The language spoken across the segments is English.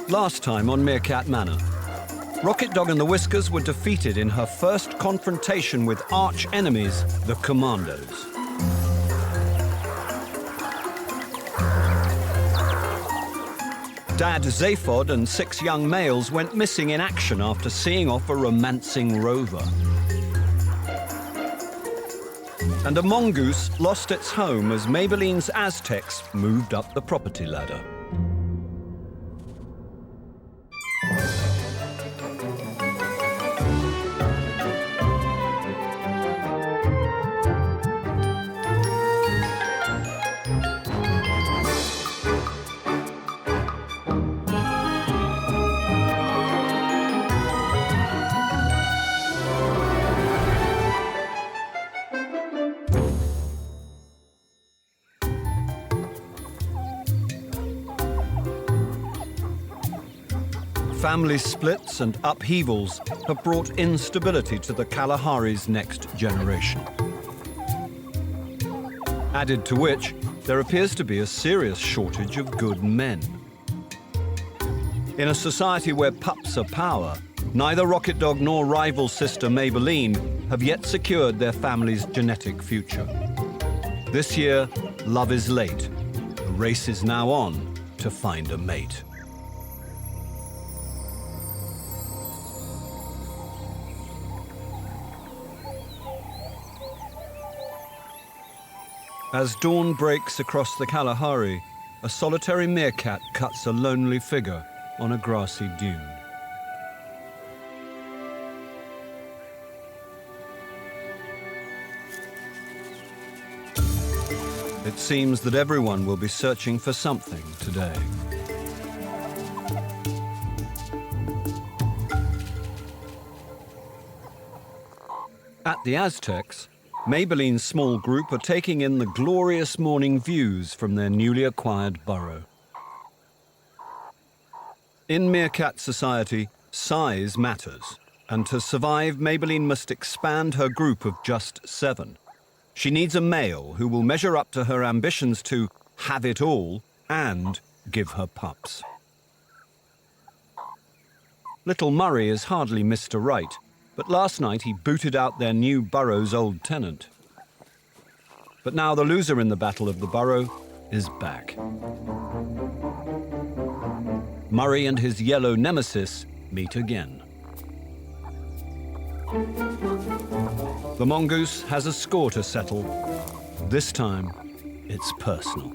Last time on Meerkat Manor, Rocket Dog and the Whiskers were defeated in her first confrontation with arch-enemies, the Commandos. Dad Zaphod and 6 young males went missing in action after seeing off a romancing rover. And a mongoose lost its home as Maybelline's Aztecs moved up the property ladder. Family splits and upheavals have brought instability to the Kalahari's next generation. Added to which, there appears to be a serious shortage of good men. In a society where pups are power, neither Rocket Dog nor rival sister Maybelline have yet secured their family's genetic future. This year, love is late. The race is now on to find a mate. As dawn breaks across the Kalahari, a solitary meerkat cuts a lonely figure on a grassy dune. It seems that everyone will be searching for something today. At the Aztecs, Maybelline's small group are taking in the glorious morning views from their newly acquired burrow. In meerkat society, size matters, and to survive, Maybelline must expand her group of just 7. She needs a male who will measure up to her ambitions to have it all and give her pups. Little Murray is hardly Mr. Right, but last night he booted out their new burrow's old tenant. But now the loser in the Battle of the Burrow is back. Murray and his yellow nemesis meet again. The mongoose has a score to settle. This time, it's personal.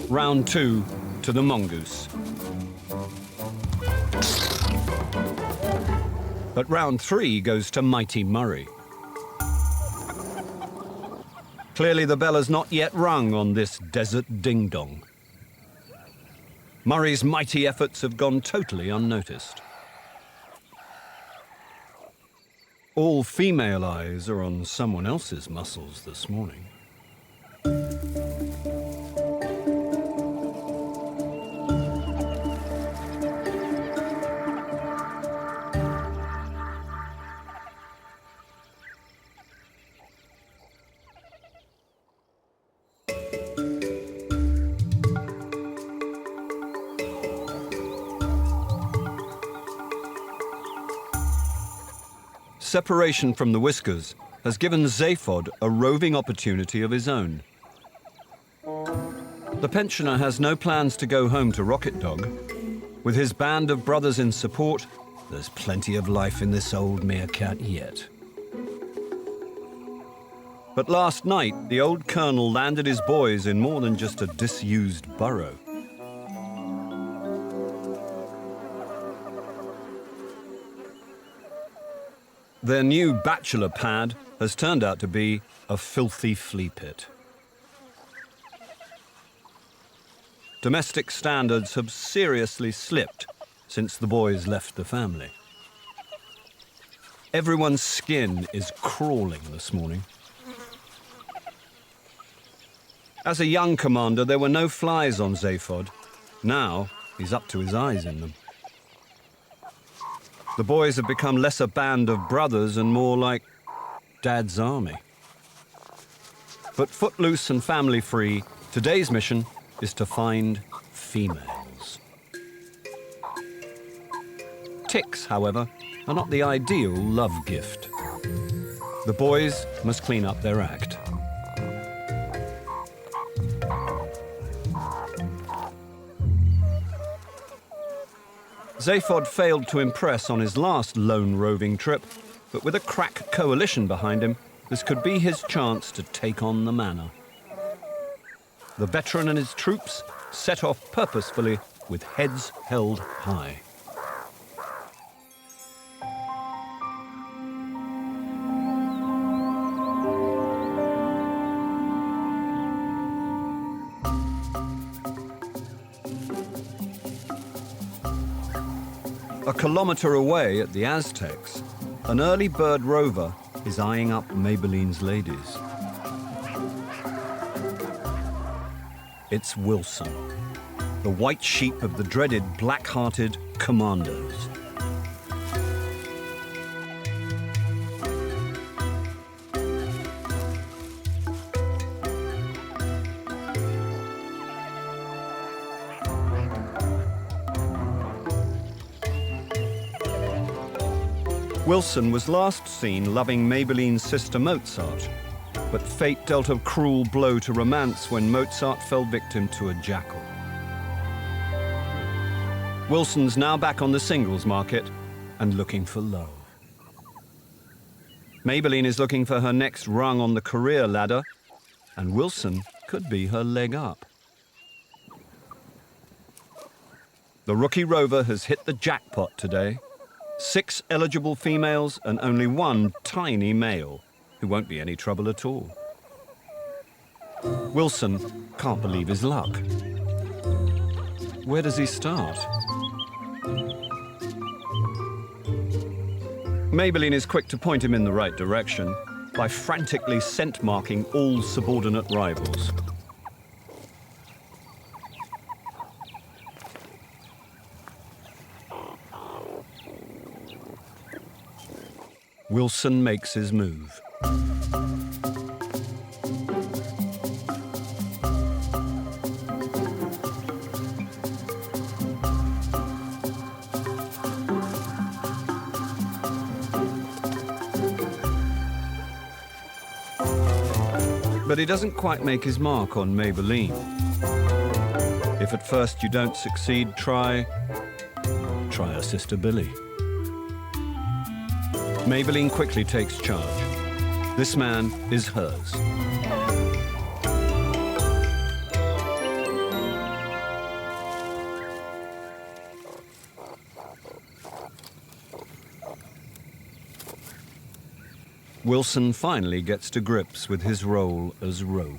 Round 2 to the mongoose. But round 3 goes to mighty Murray. Clearly the bell has not yet rung on this desert ding-dong. Murray's mighty efforts have gone totally unnoticed. All female eyes are on someone else's muscles this morning. Separation from the Whiskers has given Zaphod a roving opportunity of his own. The pensioner has no plans to go home to Rocket Dog. With his band of brothers in support, there's plenty of life in this old meerkat yet. But last night, the old colonel landed his boys in more than just a disused burrow. Their new bachelor pad has turned out to be a filthy flea pit. Domestic standards have seriously slipped since the boys left the family. Everyone's skin is crawling this morning. As a young commander, there were no flies on Zaphod. Now, he's up to his eyes in them. The boys have become less a band of brothers and more like Dad's army. But footloose and family-free, today's mission is to find females. Ticks, however, are not the ideal love gift. The boys must clean up their act. Zaphod failed to impress on his last lone roving trip, but with a crack coalition behind him, this could be his chance to take on the manor. The veteran and his troops set off purposefully with heads held high. A kilometre away at the Aztecs, an early bird rover is eyeing up Maybelline's ladies. It's Wilson, the white sheep of the dreaded black-hearted Commandos. Wilson was last seen loving Maybelline's sister Mozart, but fate dealt a cruel blow to romance when Mozart fell victim to a jackal. Wilson's now back on the singles market and looking for love. Maybelline is looking for her next rung on the career ladder, and Wilson could be her leg up. The rookie rover has hit the jackpot today. 6 eligible females and only 1 tiny male, who won't be any trouble at all. Wilson can't believe his luck. Where does he start? Maybelline is quick to point him in the right direction by frantically scent marking all subordinate rivals. Wilson makes his move. But he doesn't quite make his mark on Maybelline. If at first you don't succeed, try her sister Billy. Maybelline quickly takes charge. This man is hers. Wilson finally gets to grips with his role as rover.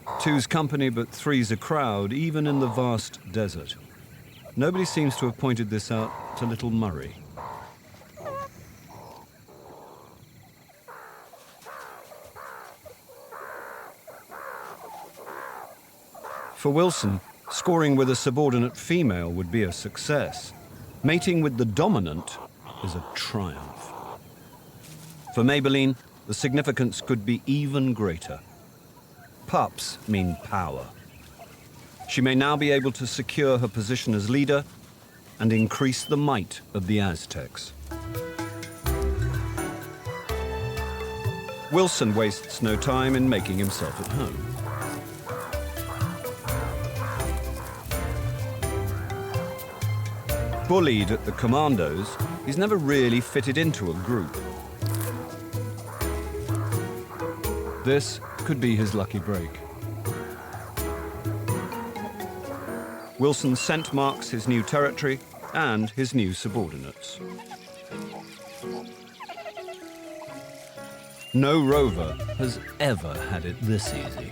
2's company, but 3's a crowd, even in the vast desert. Nobody seems to have pointed this out to little Murray. For Wilson, scoring with a subordinate female would be a success. Mating with the dominant is a triumph. For Maybelline, the significance could be even greater. Pups mean power. She may now be able to secure her position as leader and increase the might of the Aztecs. Wilson wastes no time in making himself at home. Bullied at the Commandos, he's never really fitted into a group. This could be his lucky break. Wilson scent marks his new territory and his new subordinates. No rover has ever had it this easy.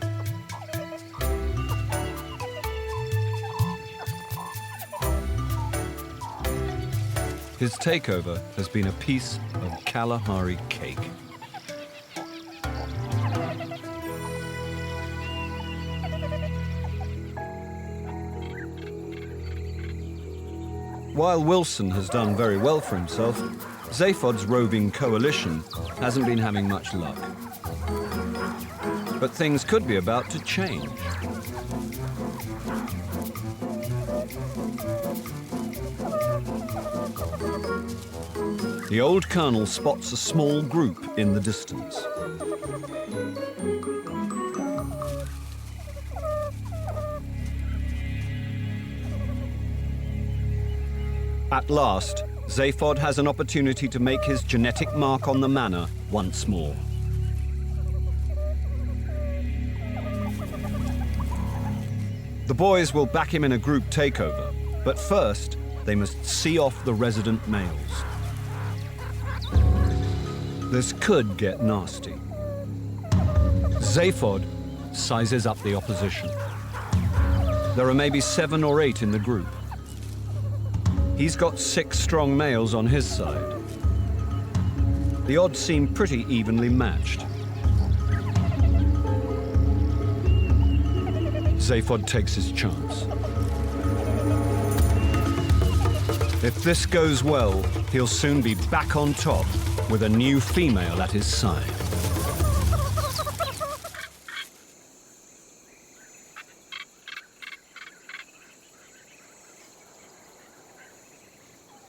His takeover has been a piece of Kalahari cake. While Wilson has done very well for himself, Zaphod's roving coalition hasn't been having much luck. But things could be about to change. The old colonel spots a small group in the distance. At last, Zaphod has an opportunity to make his genetic mark on the manor once more. The boys will back him in a group takeover, but first they must see off the resident males. This could get nasty. Zaphod sizes up the opposition. There are maybe 7 or 8 in the group. He's got 6 strong males on his side. The odds seem pretty evenly matched. Zaphod takes his chance. If this goes well, he'll soon be back on top with a new female at his side.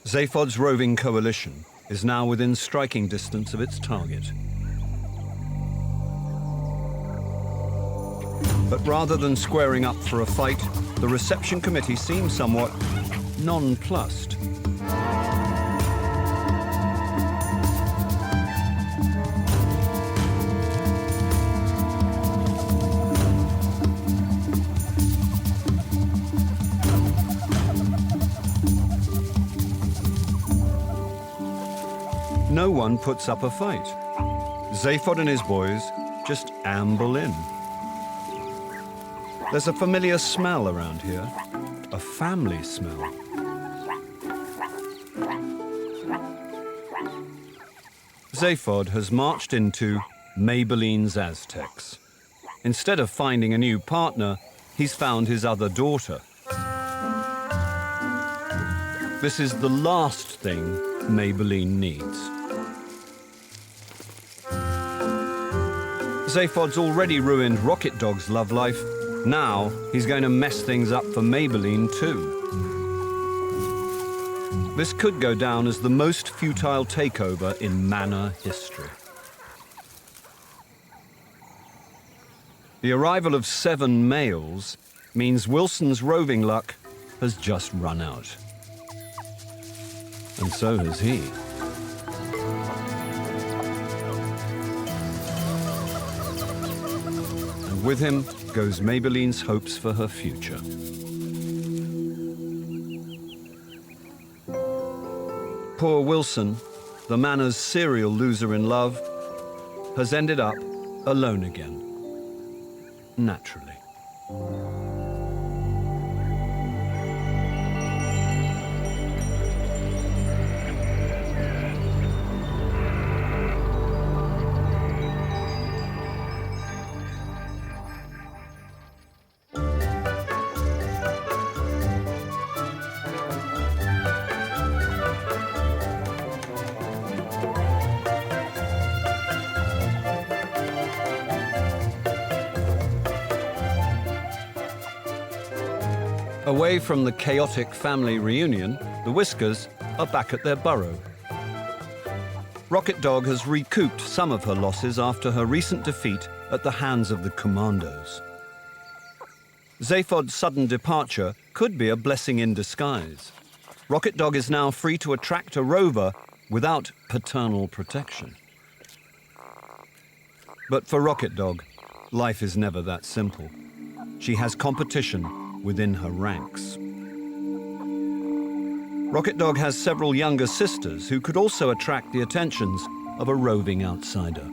Zaphod's roving coalition is now within striking distance of its target. But rather than squaring up for a fight, the reception committee seems somewhat nonplussed. No one puts up a fight. Zaphod and his boys just amble in. There's a familiar smell around here, a family smell. Zaphod has marched into Maybelline's Aztecs. Instead of finding a new partner, he's found his other daughter. This is the last thing Maybelline needs. Zaphod's already ruined Rocket Dog's love life. Now he's going to mess things up for Maybelline too. This could go down as the most futile takeover in manor history. The arrival of 7 males means Wilson's roving luck has just run out. And so has he. And with him goes Maybelline's hopes for her future. Poor Wilson, the manor's serial loser in love, has ended up alone again. Naturally. Away from the chaotic family reunion, the Whiskers are back at their burrow. Rocket Dog has recouped some of her losses after her recent defeat at the hands of the Commandos. Zaphod's sudden departure could be a blessing in disguise. Rocket Dog is now free to attract a rover without paternal protection. But for Rocket Dog, life is never that simple. She has competition within her ranks. Rocket Dog has several younger sisters who could also attract the attentions of a roving outsider.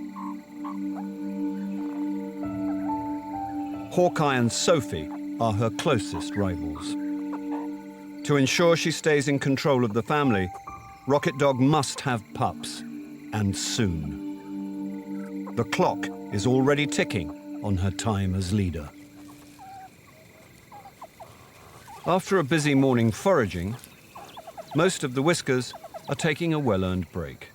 Hawkeye and Sophie are her closest rivals. To ensure she stays in control of the family, Rocket Dog must have pups, and soon. The clock is already ticking on her time as leader. After a busy morning foraging, most of the Whiskers are taking a well-earned break.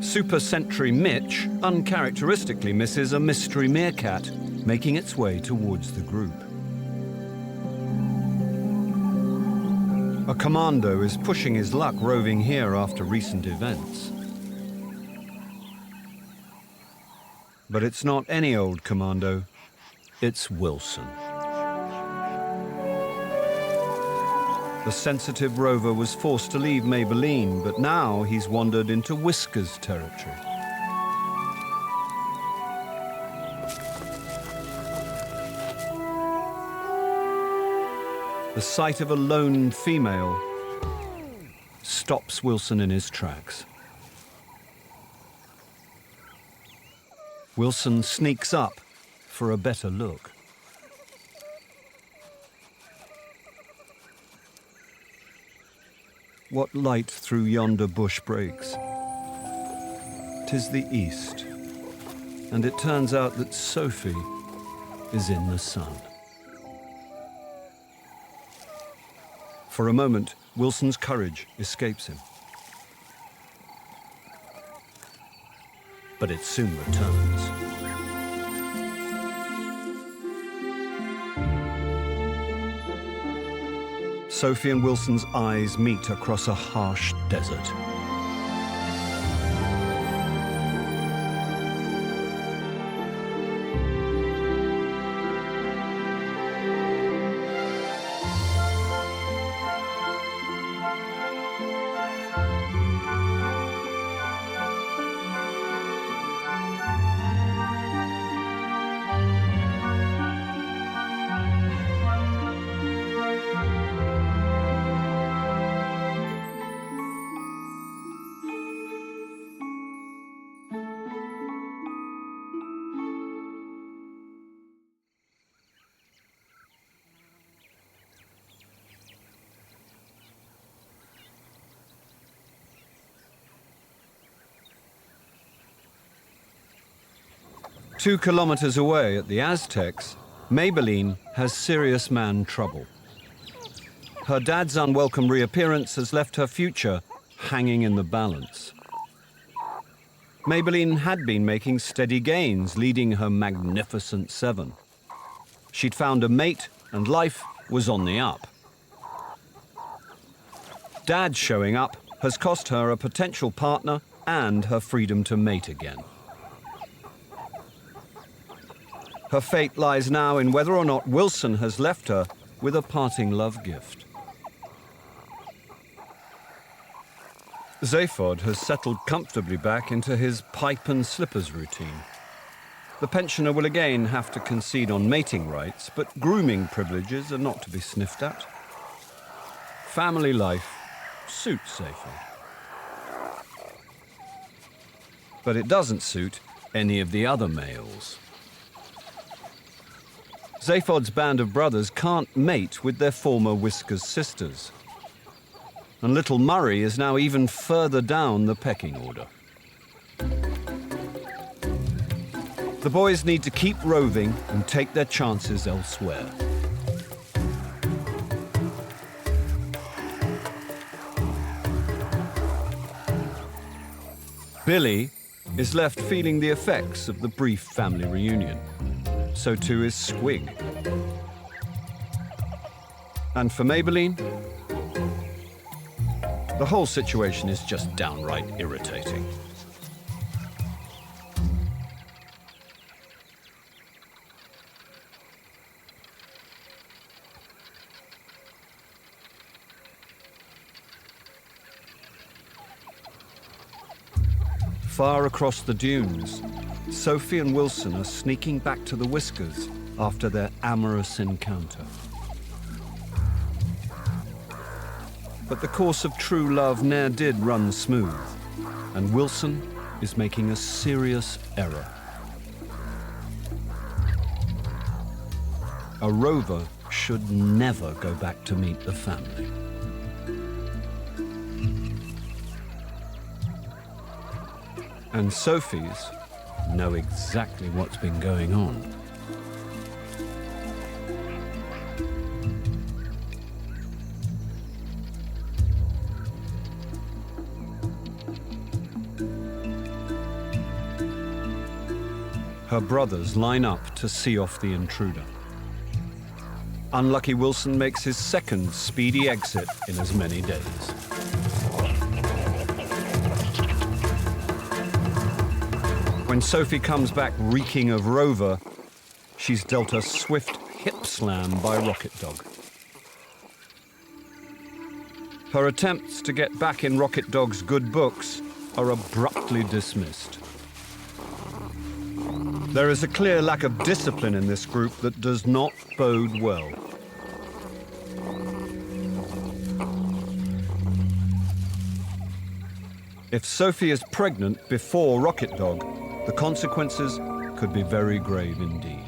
Super Sentry Mitch uncharacteristically misses a mystery meerkat making its way towards the group. A commando is pushing his luck roving here after recent events. But it's not any old commando, it's Wilson. The sensitive rover was forced to leave Maybelline, but now he's wandered into Whiskers territory. The sight of a lone female stops Wilson in his tracks. Wilson sneaks up for a better look. What light through yonder bush breaks? 'Tis the east, and it turns out that Sophie is in the sun. For a moment, Wilson's courage escapes him. But it soon returns. Sophie and Wilson's eyes meet across a harsh desert. Two kilometers away at the Aztecs, Maybelline has serious man trouble. Her dad's unwelcome reappearance has left her future hanging in the balance. Maybelline had been making steady gains, leading her magnificent 7. She'd found a mate and life was on the up. Dad showing up has cost her a potential partner and her freedom to mate again. Her fate lies now in whether or not Wilson has left her with a parting love gift. Zaphod has settled comfortably back into his pipe and slippers routine. The pensioner will again have to concede on mating rights, but grooming privileges are not to be sniffed at. Family life suits Zaphod. But it doesn't suit any of the other males. Zaphod's band of brothers can't mate with their former Whiskers sisters. And little Murray is now even further down the pecking order. The boys need to keep roving and take their chances elsewhere. Billy is left feeling the effects of the brief family reunion. So too is Squig. And for Maybelline, the whole situation is just downright irritating. Far across the dunes, Sophie and Wilson are sneaking back to the Whiskers after their amorous encounter. But the course of true love ne'er did run smooth, and Wilson is making a serious error. A rover should never go back to meet the family. And Sophie's know exactly what's been going on. Her brothers line up to see off the intruder. Unlucky Wilson makes his second speedy exit in as many days. When Sophie comes back reeking of Rover, she's dealt a swift hip slam by Rocket Dog. Her attempts to get back in Rocket Dog's good books are abruptly dismissed. There is a clear lack of discipline in this group that does not bode well. If Sophie is pregnant before Rocket Dog, the consequences could be very grave indeed.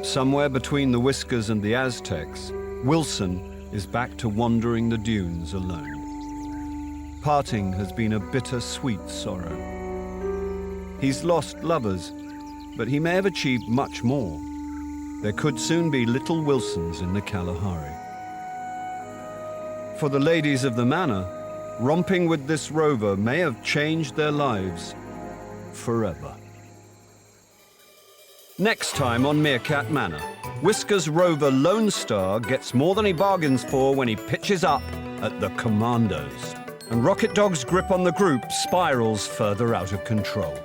Somewhere between the Whiskers and the Aztecs, Wilson is back to wandering the dunes alone. Parting has been a bitter-sweet sorrow. He's lost lovers, but he may have achieved much more. There could soon be little Wilsons in the Kalahari. For the ladies of the manor, romping with this rover may have changed their lives forever. Next time on Meerkat Manor, Whiskers rover Lone Star gets more than he bargains for when he pitches up at the Commandos, and Rocket Dog's grip on the group spirals further out of control.